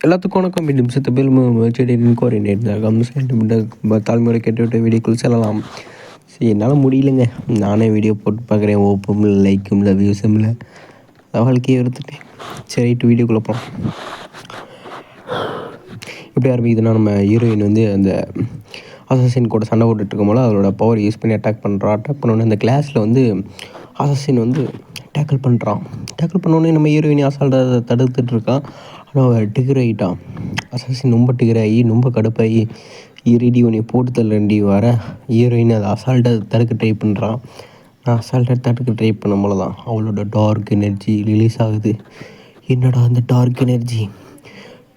எல்லாத்துக்கும் வணக்கம். நிமிஷத்து பில் செடி கோரினேட் தாழ்மையோட கேட்டுவிட்ட வீடியோக்குள் செல்லலாம். சரி, என்னால் முடியலைங்க. நானே வீடியோ போட்டு பார்க்குறேன். ஓப்பும் இல்லை, லைக்கும் இல்லை, வியூஸும் இல்லை. வாழ்க்கையை எடுத்துட்டேன். சரிட்டு வீடியோக்குள்ளே போகலாம். எப்படி ஆரம்பிக்குதுன்னா, நம்ம ஹீரோயின் வந்து அந்த அசசின் கூட சண்டை போட்டுட்டு போல அதோட பவர் யூஸ் பண்ணி அட்டாக் பண்ணுறான். அட்டாக் பண்ணோன்னே அந்த கிளாஸில் வந்து அசசின் வந்து டேக்கிள் பண்ணுறான். டேக்கிள் பண்ணோடனே நம்ம ஹீரோயின் அசால்ட்டாக தடுத்துட்டு இருக்கான். ஆனால் டிகர் ஆகிட்டான். அசசின் ரொம்ப டிகர் ஆகி ரொம்ப கடுப்பாகி ஈரடி உன்னை போட்டு தள்ளி வர ஹீரோயின் அதை அசால்ட்டாக தடுக்க ட்ரை பண்ணுறான். நான் அசால்ட்டாக தடுக்க ட்ரை பண்ணும் போல தான் அவளோட டார்க் எனர்ஜி ரிலீஸ் ஆகுது. என்னடா அந்த டார்க் எனர்ஜி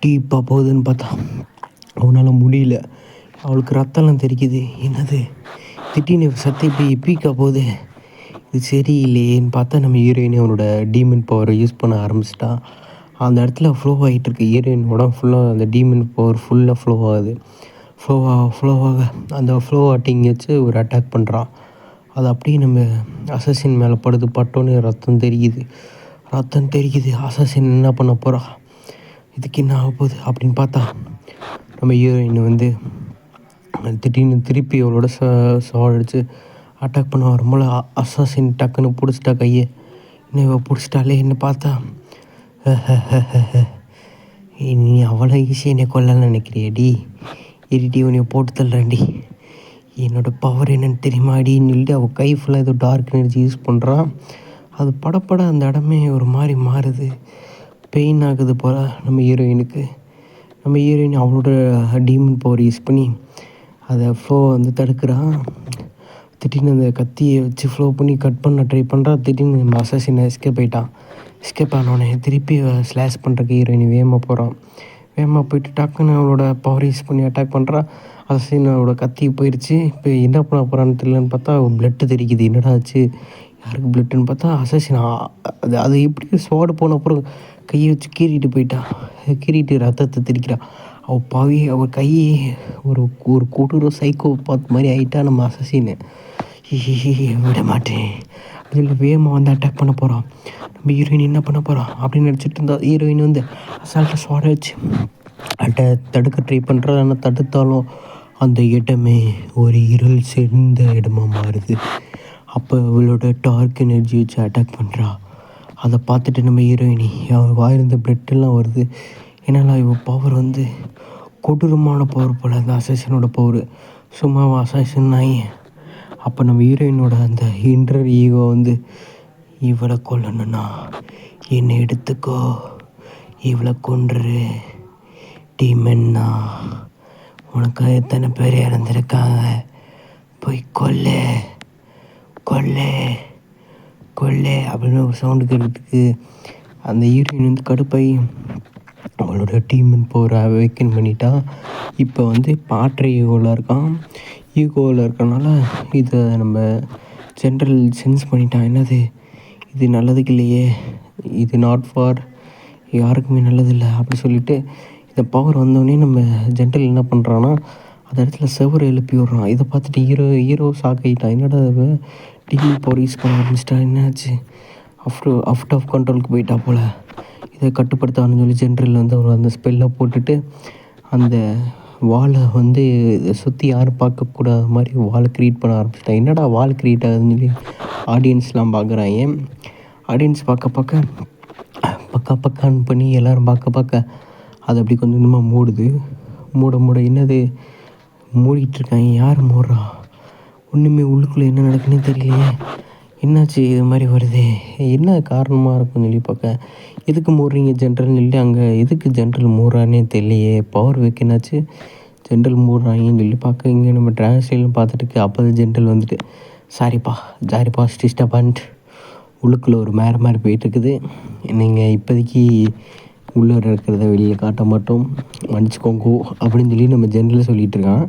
டீப்பாக போகுதுன்னு பார்த்தா அவனால் முடியல. அவளுக்கு ரத்தம்லாம் தெரிக்குது. என்னது திடீர்னு சத்தை போய் பீக்கா போகுது, இது சரியில்லையேன்னு பார்த்தா நம்ம ஹீரோயின் அவனோட டீமன் பவரை யூஸ் பண்ண ஆரம்பிச்சிட்டா. அந்த இடத்துல ஃப்ளோ ஆகிட்டு இருக்கு. ஹீரோயின் உடம்பு ஃபுல்லாக அந்த டீமன் பவர் ஃபுல்லாக ஃப்ளோ ஆகுது. ஃப்ளோவாக அந்த ஃப்ளோ ஆட்டிங் வச்சு ஒரு அட்டாக் பண்ணுறான். அது அப்படியே நம்ம அசசின் மேலே பட்டோன்னே ரத்தம் தெரிக்குது. அசசின் என்ன பண்ண போகிறா, இதுக்கு என்ன ஆக போகுது அப்படின்னு பார்த்தா நம்ம ஹீரோயின் வந்து திடீர்னு திருப்பி அவளோட சாடிச்சு அட்டாக் பண்ண வரும்போல அசாசின் டக்குன்னு பிடிச்சிட்டா கையை. இன்னும் பிடிச்சிட்டாலே என்ன பார்த்தா நீ அவ்வளோ ஈஸியாக என்னை கொல்லன்னு நினைக்கிறியடி, இருட்டி உன்னை போட்டு தள்ளுறேன்டி, என்னோடய பவர் என்னென்னு தெரியுமா அடின்னு சொல்லிட்டு அவள் கை ஃபுல்லாக ஏதோ டார்க் எனர்ஜி யூஸ் பண்ணுறான். அது படப்பட அந்த இடமே ஒரு மாதிரி மாறுது, பெயின் ஆகுது போல் நம்ம ஹீரோயினுக்கு. நம்ம ஹீரோயின் அவளோட டீமன் பவர் யூஸ் பண்ணி அதை ஃப்ளோ வந்து தடுக்கிறான். திடீர்னு அந்த கத்தியை வச்சு ஃப்ளோ பண்ணி கட் பண்ண ட்ரை பண்ணுறா. திடீர்னு நம்ம அசசினை எஸ்கேப் ஆனோடனே திருப்பி ஸ்லாஷ் பண்ணுறக்கு ஹீரோயின் வேகமாக போயிட்டு டக்குன்னு அவளோட பவர் யூஸ் பண்ணி அட்டாக் பண்ணுறா. அசசின் அவளோட கத்தி போயிடுச்சு. இப்போ என்ன பண்ண போகிறான்னு தெரியலன்னு பார்த்தா பிளட்டு தெரிக்குது. என்னடா ஆச்சு, யாருக்கு பிளட்டுன்னு பார்த்தா அசசின் அது எப்படி சோடு போன அப்புறம் கையை வச்சு கீறிட்டு ரத்தத்தை தெரிக்கிறான். அவள் கையே ஒரு கொடூர சைக்கோ பார்த்த மாதிரி ஆகிட்டா நம்ம அசசின்னு. விட மாட்டேன் அப்படின்னு வேகமாக வந்து அட்டாக் பண்ண போகிறான். நம்ம ஹீரோயின் என்ன பண்ண போகிறான் அப்படின்னு நினச்சிட்டு இருந்தா ஹீரோயின் வந்து அசால்ட்டாக சோட வச்சு தடுக்க ட்ரை பண்ணுறா. ஆனால் தடுத்தாலும் அந்த இடமே ஒரு இருள் சேர்ந்த இடமா மாறுது. அப்போ அவளோட டார்க் எனர்ஜி வச்சு அட்டாக் பண்ணுறா. அதை பார்த்துட்டு நம்ம ஹீரோயினி அவள் வாயிருந்த பிளட்டெல்லாம் வருது. ஏன்னா இவள் பவர் வந்து கொடூரமான பவர் போல் அந்த அசசினோட பவர் சும்மா அசசின் ஆகி. அப்போ நம்ம ஹீரோயினோட அந்த இன்டர் ஈகோ வந்து இவளை கொல்லணும்னா என்னை எடுத்துக்கோ, இவளை கொன்று டீமன்னா உனக்கு எத்தனை பேர் இறந்துருக்காங்க, போய் கொல்லே அப்படின்னு ஒரு சவுண்டு கேட்டுருக்கு. அந்த ஹீரோயின் வந்து கடுப்பாகி அவளோட டீமன் பவரை அவேக்கன் பண்ணிட்டா. இப்போ வந்து பாற்ற ஈகோவில் இருக்கனால இதை நம்ம ஜென்ரல் சென்ஸ் பண்ணிட்டான். என்னது இது நல்லதுக்கு இல்லையே, இது நாட் ஃபார் யாருக்குமே நல்லதில்லை அப்படி சொல்லிவிட்டு இந்த பவர் வந்தோடனே நம்ம ஜென்ரல் என்ன பண்ணுறான்னா அந்த இடத்துல செவரை எழுப்பி விட்றான். இதை பார்த்துட்டு ஹீரோ ஷாக் ஆகிட்டான். என்னடா டீமன் பவர் யூஸ் பண்ண ஆரம்பிச்சிட்டா, என்னாச்சு, அவுட் ஆஃப் கண்ட்ரோலுக்கு போயிட்டா போல், இதை கட்டுப்படுத்தான்னு சொல்லி ஜென்ரல் வந்து அவர் அந்த ஸ்பெல்லை போட்டுட்டு அந்த வாலை வந்து சுற்றி யாரும் பார்க்கக்கூடாத மாதிரி வால் க்ரியேட் பண்ண ஆரம்பிச்சிட்டான். என்னடா வால் க்ரியேட் ஆகுதுன்னு சொல்லி ஆடியன்ஸ்லாம் பார்க்குறாங்க. ஆடியன்ஸ் பக்கான்னு பண்ணி எல்லோரும் பார்க்க அது அப்படி கொஞ்சம் கொஞ்சமாக மூட என்னது மூடிட்டுருக்காங்க. யார் மூடுறா, ஒன்றுமே உள்ளுக்குள்ளே என்ன நடக்குன்னே தெரியலையே, என்னாச்சு இது மாதிரி வருது, என்ன காரணமாக இருக்குன்னு சொல்லி பார்க்க எதுக்கு மூடுறீங்க ஜென்ரல்னு சொல்லி அங்கே எதுக்கு ஜென்ரல் மூடுறான்னே தெரியலையே, பவர் வைக்கனாச்சு ஜென்ரல் மூடுறாங்கன்னு சொல்லி பார்க்க இங்கே நம்ம டிரான்ஸ்லேஷன் பார்த்துட்டு அப்போ ஜென்ரல் வந்துட்டு சாரிப்பா ஸ்டிஸ்டாக பண்ணிட்டு உள்ளுக்குள்ளே ஒரு மாதிரி போயிட்டுருக்குது, நீங்கள் இப்போதைக்கு உள்ளே இருக்கிறத வெளியில் காட்ட மாட்டோம், மன்னிச்சிக்கோங்கோ அப்படின்னு சொல்லி நம்ம ஜென்ரல் சொல்லிகிட்டு இருக்கான்.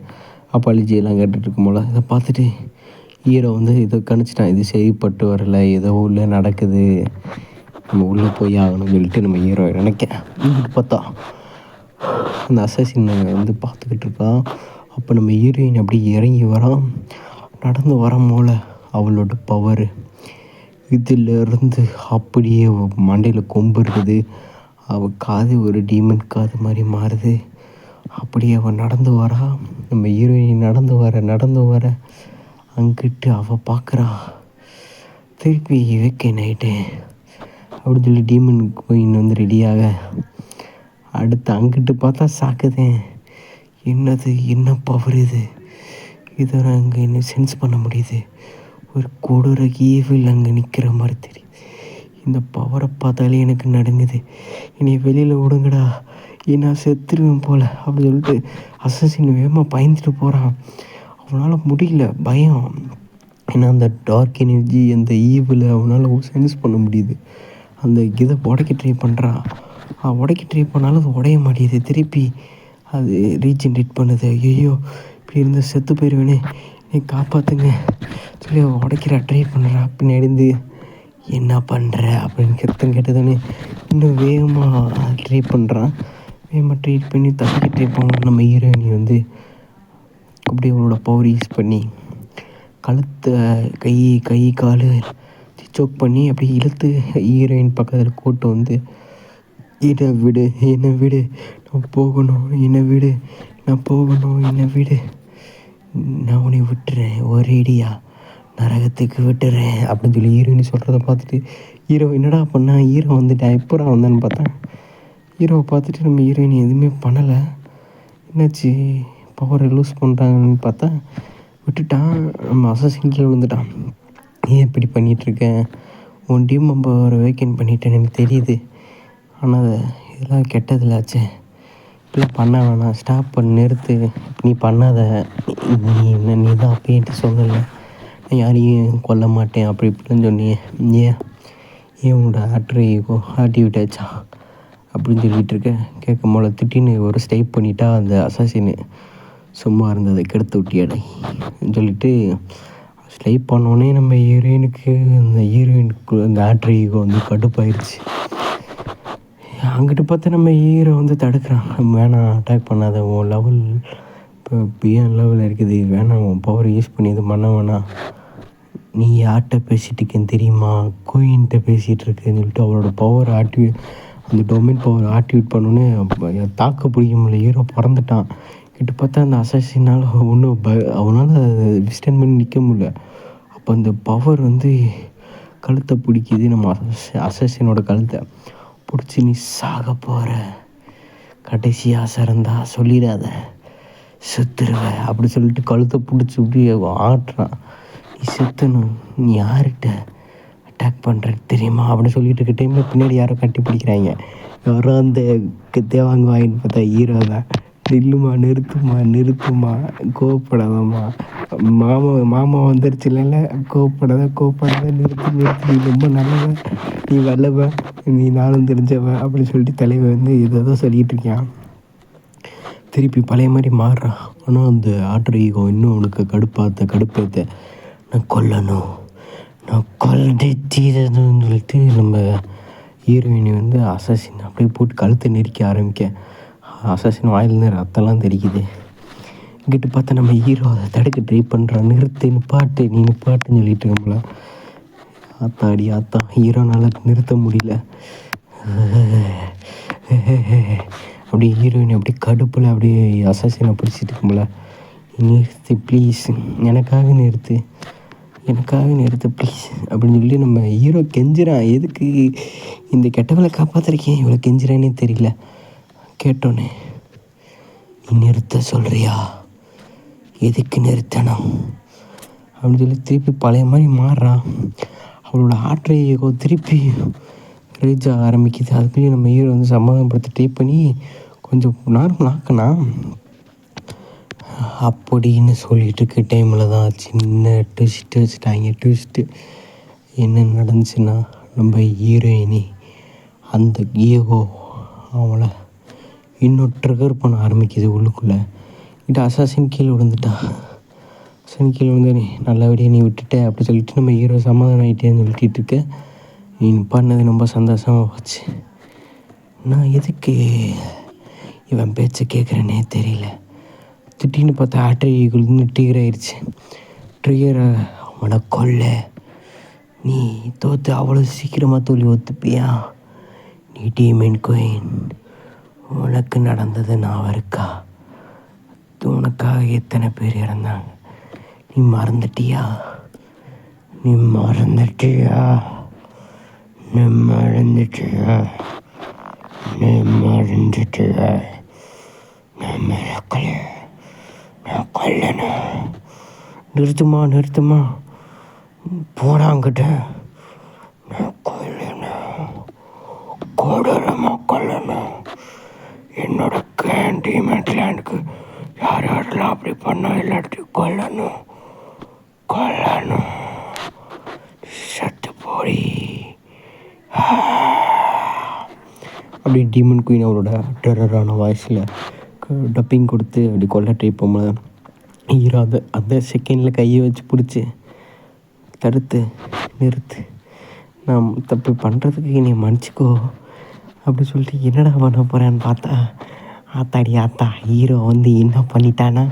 அப்பாலிஜியெல்லாம் கேட்டுட்ருக்கும் போல் இதை பார்த்துட்டு ஹீரோ வந்து இதை கணிச்சிட்டான். இது சரிப்பட்டு வரலை, ஏதோ உள்ளே நடக்குது, நம்ம உள்ளே போய் ஆகணும்னு சொல்லிட்டு நம்ம ஹீரோ பார்த்தா அந்த அசசின் வந்து பார்த்துக்கிட்டு இருக்கான். அப்போ நம்ம ஹீரோயின் அப்படி இறங்கி நடந்து போல் அவளோட பவர் இதிலிருந்து அப்படியே மண்டையில் கொம்பு இருக்குது. அவள் காது ஒரு டீமன் காது மாதிரி மாறுது. அப்படியே அவள் நடந்து வரா. நம்ம ஹீரோயின் நடந்து வர அங்கிட்டு அவள் பார்க்குறா. திருப்பி வேக்கே நைட்டு அப்படின்னு சொல்லி டீமன் குயின் வந்து ரெடியாக அடுத்து அங்கிட்டு பார்த்தா சாக்குதேன். என்னது, என்ன பவர் இது? இதை நான் அங்கே என்ன சென்ஸ் பண்ண முடியுது. ஒரு கொடூர ஈவில் அங்கே நிற்கிற மாதிரி தெரியுது. இந்த பவரை பார்த்தாலே எனக்கு நடுங்குது. என்னை வெளியில் விடுங்கடா, நான் செத்துருவேன் போல் அப்படின்னு சொல்லிட்டு அசசின் வேகமாக பயந்துட்டு போகிறான். அவனால் முடியல, பயம். ஏன்னா அந்த டார்க் எனர்ஜி, அந்த ஈவில் அவனால் சென்ஸ் பண்ண முடியுது. அந்த இதை உடைக்க ட்ரை பண்ணுறான். உடைக்க ட்ரை பண்ணாலும் அது உடைய மாட்டேது. திருப்பி அது ரீஜென்ரேட் பண்ணுது. ஐயோ, இப்படி இருந்தால் செத்து போயிடுவேனே, நீ காப்பாற்றுங்க சொல்லி உடைக்கிற ட்ரை பண்ணுறா. பின்னாடி என்ன பண்ணுற அப்படின்னு கேட்டதானே இன்னும் வேகமாக ட்ரை பண்ணுறான். வேகமாக ட்ரை பண்ணி தப்பிக்க ட்ரை பண்ண நம்ம ஹீரோயினி வந்து அப்படியே அவளோட பவர் யூஸ் பண்ணி கழுத்தை கை கால் சோக் பண்ணி அப்படியே இழுத்து ஹீரோயின் பக்கத்தில் கூட்டு வந்து என்னை விடு நான் போகணும், என்னை விடு நான் உன்னை விட்டுறேன், ஒரேடியா நரகத்துக்கு விட்டுறேன் அப்படின்னு சொல்லி ஹீரோயின் சொல்கிறத பார்த்துட்டு ஹீரோ என்னடா பண்ணா, ஹீரோ வந்துட்டா எப்போ வந்தான்னு பார்த்தேன். ஹீரோவை பார்த்துட்டு நம்ம ஹீரோயின் எதுவுமே பண்ணலை. என்னாச்சு, பவரை லூஸ் பண்ணுறாங்கன்னு பார்த்தா விட்டுட்டான். நம்ம அசசின் கீழே விழுந்துட்டான். ஏன் இப்படி பண்ணிகிட்ருக்கேன், உன் டீம் மெம்பரை வேக்கன் பண்ணிட்டேன்னு எனக்கு தெரியுது. ஆனால் இதெல்லாம் கெட்டதில்லாச்சே, இப்படிலாம் பண்ண வேணாம், ஸ்டாப் பண்ணி நிறுத்து, நீ பண்ணாத, நீ தான் அப்பேன்ட்டு சொல்லலை, நான் யாரையும் கொல்ல மாட்டேன் அப்படி இப்படின்னு சொன்னியே, ஏன் உன்னோட ஆக்டிவேட் ஆச்சா அப்படின்னு சொல்லிகிட்டு இருக்கேன். கேட்கும் போல திட்டின்னு ஒரு ஸ்டைப் பண்ணிட்டா அந்த அசாசின்னு. சும்மா இருந்ததை கெடுத்து விட்டியாடை சொல்லிட்டு ஸ்டைப் பண்ணோடனே நம்ம ஹீரோயினுக்கு அந்த ஆட்ரிகோ வந்து கடுப்பாயிருச்சு. அங்கிட்டு பார்த்து நம்ம ஹீரோ வந்து தடுக்கிறான். வேணாம், அட்டாக் பண்ணாத, உன் லெவல் இப்போ பிஎன் லெவலில் இருக்குது, வேணாம், உன் பவர் யூஸ் பண்ணி இது பண்ண வேணாம், நீ யார்கிட்ட பேசிகிட்டு இருக்கேன்னு தெரியுமா, குயின்கிட்ட பேசிகிட்டு இருக்கேன்னு சொல்லிட்டு அவளோட பவர் அந்த டொமைன் பவர் ஆக்டிவேட் பண்ணோன்னே தாக்க பிடிக்க முடியல. ஹீரோ பறந்துட்டான். கிட்ட பார்த்தா அந்த அசாசினால் ஒன்றும் அவனால் விஸ்டன் பண்ணி நிற்க முடியல. அப்போ அந்த பவர் வந்து கழுத்தை பிடிக்குது, நம்ம அசாசினோட கழுத்தை பிடிச்சி, நீ சாக போகிற, கடைசி ஆசை இருந்தா சொல்லிடாத, செத்துருவ அப்படி சொல்லிட்டு கழுத்தை பிடிச்சி இப்படி ஆட்டுறான். நீ செத்துணும், நீ யார்கிட்ட அட்டாக் பண்ணுற தெரியுமா அப்படின்னு சொல்லிட்டு இருக்க டைமில் பின்னாடி யாரோ கட்டி பிடிக்கிறாங்க. யாரோ அந்த தேவாங்க வாங்கின்னு பார்த்தா ஹீரோ தான். நிறுத்துமா கோவப்படாதம்மா, மாமா வந்துருச்சு இல்லைல்ல, கோவப்படாத நிறுத்து, நீ ரொம்ப நல்லவ, நீ வல்லவ, நீ நானும் தெரிஞ்சவ அப்படின்னு சொல்லிட்டு தலைவர் வந்து இதை சொல்லிகிட்டு இருக்கான். திருப்பி பழைய மாதிரி மாறுறான். ஆனால் அந்த ஆட்டர் ஈகோ இன்னும் அவனுக்கு கடுப்பேற்ற நான் கொல்லை தீரணும்னு சொல்லிட்டு நம்ம ஹீரோயினை வந்து அசாசின் அப்படியே போட்டு கழுத்தை நெரிக்க ஆரம்பிக்க அசாசின் வாயிலேருந்து ரத்தம்லாம் தெரிக்குது. இங்கிட்டு பார்த்தா நம்ம ஹீரோ அதை தடுக்க ட்ரை பண்ணுறான். நிப்பாட்டுன்னு சொல்லிட்டு நம்மள ஆத்தா ஹீரோனால் நிறுத்த முடியல. அப்படியே ஹீரோயின் அப்படியே கடுப்பில் அப்படியே அசாசினை பிடிச்சிட்டு இருக்கும்போல, நிறுத்து ப்ளீஸ், எனக்காக நிறுத்து ப்ளீஸ் அப்படின்னு சொல்லி நம்ம ஹீரோ கெஞ்சுறான். எதுக்கு இந்த கெட்டவளை காப்பாற்றிருக்கேன், இவ்வளோ கெஞ்சுறானே தெரியல. கேட்டோன்னே, நீ நிறுத்த சொல்கிறியா, எதுக்கு நிறுத்தணும் அப்படின்னு சொல்லி திருப்பி பழைய மாதிரி மாறுறான். அவளோட ஆற்றை திருப்பி ரீச் ஆரம்பிக்குது. அதுக்குள்ளேயே நம்ம ஹீரோ வந்து சமாதானப்படுத்த ட்ரை பண்ணி கொஞ்சம் நார்மல் ஆக்கினா. அப்படின்னு சொல்லிட்டு இருக்க டைமில் தான் சின்ன ட்விஸ்ட்டு வச்சுட்டாங்க. என்ன நடந்துச்சுன்னா, நம்ம ஹீரோயினி அந்த ஈகோ அவளை இன்னும் ட்ரிகர் பண்ண ஆரம்பிக்குது உள்ளுக்குள்ளே. அசாசின் கீழே விழுந்துட்டான். நல்லபடியாக நீ விட்டுட்ட அப்படி சொல்லிட்டு நம்ம ஹீரோ சமாதானம் ஆகிட்டேன்னு சொல்லிட்டு இருக்க. நீ பண்ணது ரொம்ப சந்தோஷமாக போச்சு. நான் எதுக்கு இவன் பேச்சை கேட்குறேன்னே தெரியல. திட்டின்னு பார்த்தா ஆட்ரிக்குள்ளே ட்ரிகர் ஆயிடுச்சு. அவனை கொல்ல, நீ தோற்று அவ்வளோ சீக்கிரமாக ஒத்துப்பியா, நீ டீமன் குயின், உனக்கு நடந்தது ஞாபகம் இருக்கா? உனக்காக எத்தனை பேர் இறந்தாங்க? நீ மறந்துட்டியா? நீ மறந்துட்டியா? நீ மறந்துட்டியா? நீ மறந்துட்டியா? நான் மறக்கல, நான் கொல்லணும். நிறுத்துமா போனாங்கிட்ட. நான் கொல்லணும், கொடூரமாக கொல்லணும். என்னோட டீமேட்லேண்டுக்கு யார் யாரெல்லாம் அப்படி பண்ணா எல்லாத்தையும் கொல்லணும், சத்து போடி. அப்படி டீமன் குயின் அவரோட டெரரான வாய்ஸில் டப்பிங் கொடுத்து அப்படி கொல்ல ட்ரை பண்ணும்போது ஹீரோ அந்த செகண்டில் கையை வச்சு பிடிச்சி தடுத்து நிறுத்து, நான் தப்பு பண்ணுறதுக்கு நீ மன்னிச்சிக்கோ அப்படி சொல்லிட்டு என்னடா பண்ண போகிறேன்னு பார்த்தா, ஆத்தா ஹீரோ வந்து என்ன பண்ணிட்டானா,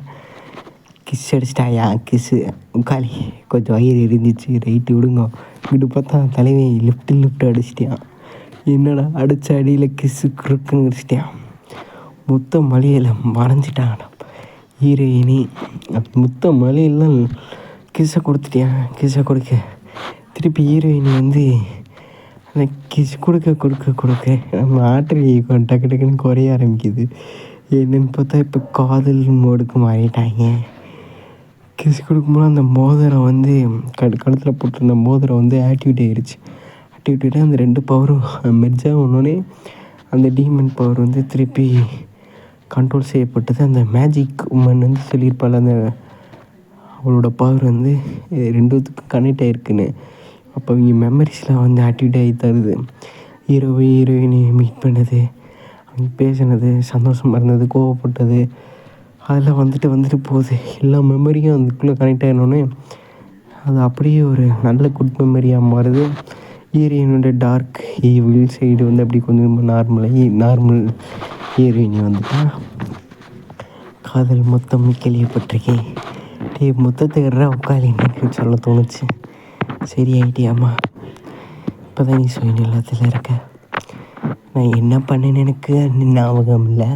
கிஸ் அடிச்சிட்டாயா? கிஸ்ஸு உட்காலி கொஞ்சம் வயிறு எரிஞ்சிச்சு, ரைட்டு விடுங்க. இங்கிட்டு பார்த்தா தலைவன் லிஃப்ட் அடிச்சிட்டான். என்னடா அடித்த அடியில் கிஸ்ஸு குறுக்குன்னு அடிச்சிட்டான். மொத்த மலையில் மறைஞ்சிட்டான் ஹீரோயினி. மொத்த மலையெல்லாம் கிஸ்ஸை கொடுக்க திருப்பி ஹீரோயினி வந்து அந்த கிஸ் கொடுக்க நம்ம ஆற்றல் டக்குன்னு குறைய ஆரம்பிக்குது. என்னென்னு பார்த்தா இப்போ காதல் மோடுக்கு மாறிட்டாங்க. கிஸ் கொடுக்கும்போது அந்த மோதிரம் வந்து கழுத்தில் போட்டிருந்த மோதிரம் வந்து ஆக்டிவேட் ஆகிடுச்சு. அந்த 2 பவரும் மெர்ஜாக ஒன்றோடனே அந்த டீமன் பவர் வந்து திருப்பி கண்ட்ரோல் செய்யப்பட்டது. அந்த மேஜிக் உமன் வந்து சொல்லியிருப்பாள், அந்த அவளோட பவர் வந்து 2த்துக்கும் கனெக்ட் ஆகிருக்குன்னு. அப்போ இவங்க மெமரிஸ்லாம் வந்து ஆக்டிவேட் ஆகி தருது. ஹீரோயினை மீட் பண்ணது, அவங்க பேசினது, சந்தோஷமாக இருந்தது, கோவப்பட்டது, அதெல்லாம் வந்துட்டு போகுது. எல்லா மெமரியும் அதுக்குள்ளே கனெக்ட் ஆகினோடனே அது அப்படியே ஒரு நல்ல குட் மெமரியாக மாறுது. ஹீரோயினோட டார்க் ஈவில் சைடு வந்து அப்படி கொஞ்சம் நார்மல் ஹீரோயினி வந்துட்டா. காதல் மொத்தம் கேள்விப்பட்டிருக்கேன். மொத்தத்தை உட்காலி எனக்கு சொல்ல தோணுச்சு. சரி ஆகிட்டியாம்மா, இப்போ தான் நீ சுயநலத்தில் இருக்க. நான் என்ன பண்ணேன்னு எனக்கு ஞாபகம் இல்லை.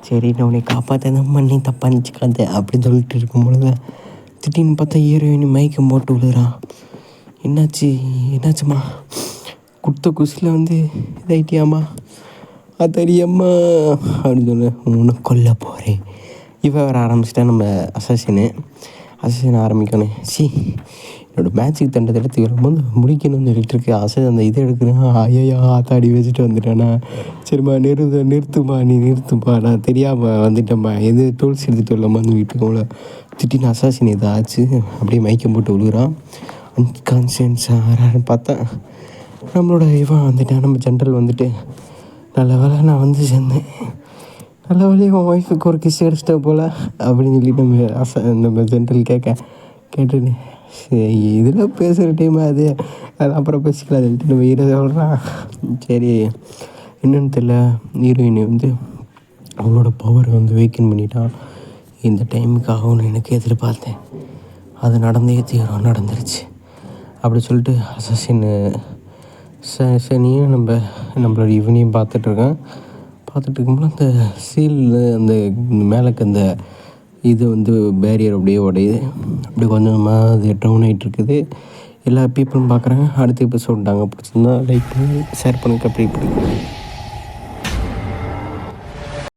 சரி நான் உன்னை காப்பாற்ற தான் பண்ணி தப்பாக நினச்சிக்காத அப்படின்னு சொல்லிட்டு இருக்கும்பொழுது திடீர்னு பார்த்தா ஹீரோயினி மயக்கம் போட்டு விழுறான். என்னாச்சும்மா? கொடுத்த குசியில் வந்து இதாயிட்டியாம்மா? தெரியாம்மா அப்படின்னு சொன்னேன். உன்னை கொல்ல போகிறேன். இவன் வர ஆரம்பிச்சிட்டா நம்ம அசசின் ஆரம்பிக்கணும். என்னோடய மேட்சுக்கு தண்டை எடுத்து வரும்போது முடிக்கணும்னு சொல்லிட்டு இருக்கு. அந்த இதை எடுக்கிறேன். ஐயா ஆத்தாடி வச்சுட்டு வந்துட்டேண்ணா. சரிம்மா நிறுத்துப்பா நான் தெரியாமல் வந்துட்டேம்மா, எது டூல்ஸ் எடுத்துகிட்டு வரலாமா அந்த வீட்டுக்கு. அவ்வளோ திட்டின்னு அசாசின் இதை ஆச்சு. அப்படியே மயக்கம் போட்டு விழுகிறான். அன்கான்சியன்ஸ் ஆறான்னு பார்த்தா நம்மளோட இவன் வந்துட்டான். நம்ம ஜென்ரல் வந்துட்டு நல்ல வேலை நான் வந்து சேர்ந்தேன், நல்ல வேலையை உன் ஒய்ஃபுக்கு ஒரு கிஸ் அடிச்சிட்டா போல் அப்படின்னு சொல்லிட்டு நம்ம ஜென்ரல் கேட்டுன்னு இதெல்லாம் பேசுகிற டைம் அது அப்புறம் பேசிக்கலாம் சொல்லிட்டு நம்ம ஹீரோ சொல்கிறான். சரி என்னென்னு தெரியல, ஹீரோயினி வந்து அவளோட பவரை வந்து வேக்கன் பண்ணிட்டான். இந்த டைமுக்கு ஆகும்னு எனக்கு எதிர்பார்த்தேன், அது நடந்துருச்சு அப்படி சொல்லிட்டு சனியும் நம்மளோட இவனையும் பார்த்துட்டு இருக்கும்போது அந்த அந்த மேலக்கு அந்த இது வந்து பேரியர் அப்படியே உடையுது. அப்படி கொஞ்சமாக அது டவுன் ஆகிட்டு இருக்குது. எல்லா பீப்புளும் பார்க்குறாங்க. அடுத்த எபிசோட் நாங்கள் பிடிச்சிருந்தா லைக் பண்ணி ஷேர் பண்ணுங்க. அப்படி